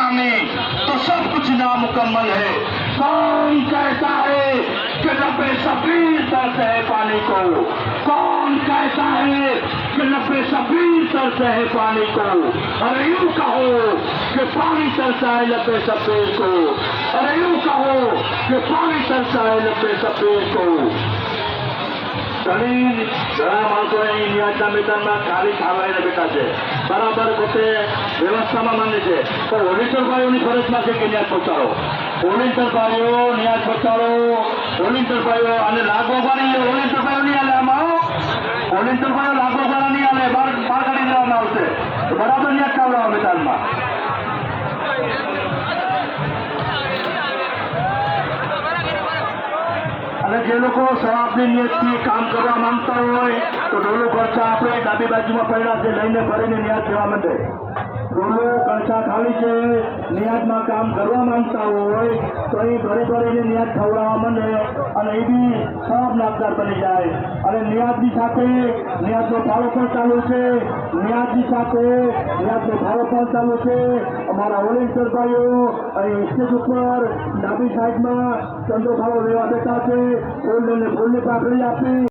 निगरानी तो सब कुछ नामुकम्मल है। कौन कहता है कि लबे सफीर तरस है पानी को? कौन कहता है कि लबे सफीर तरस है पानी को? अरे यूं कहो कि पानी तरसा है लबे सफीर को। अरे यूं कहो कि पानी तरसा है लबे सफीर को। ઘણી ઘણા માણસો અહીં નિયાજના મેદાનમાં ખાલી ખાવાઈને બેઠા છે, બરાબર પોતે વ્યવસ્થામાં માને છે, પણ વોલેન્ટિયરભાઈઓની ફરજમાં છે કે ન્યાજ પહોંચાડો. વોલેન્ટિયરભાઈઓ ન્યાજ પહોંચાડો. વોલેન્ટિયરભાઈઓ અને લાગોવાળી વોલેન્ટિયરભાઈઓ નહીં હાલે. આમાં વોલેન્ટિયરભાઈઓ લાગોવાળા નહીં હાલે, બહાર કાઢી દેવામાં આવશે. બરાબર ન્યાજ ખાવડાવો મેદાનમાં. અને જે લોકો સવાબની નિયતથી કામ કરવા માંગતા હોય તો ડોલો ખર્ચા આપણે ડાબી બાજુમાં પડ્યા છે, લઈને ફરીને નિયાજ જવા માંડે. ડોલો ખર્ચા ખાલી છે, નિયાજમાં કામ કરવા માંગતા હોય તો એ ઘરે ઘરેને નિયાજ ખવડાવવા માંડે અને એ બી સવાબ નામદાર બની જાય. અને નિયાજની સાથે નિયાજનો ભાડો પણ ચાલુ છે. નિયાજની સાથે નિયાજનો ભાડો પણ ચાલુ છે. અમારા વોલેન્ટિયર ભાઈઓ અહીં સ્ટેજ ઉપર ડાબી સાઈડમાં ચંદ્રો ભાડો લેવા બેઠા છે. ફૂલ અને ફૂલની પાકડી આપી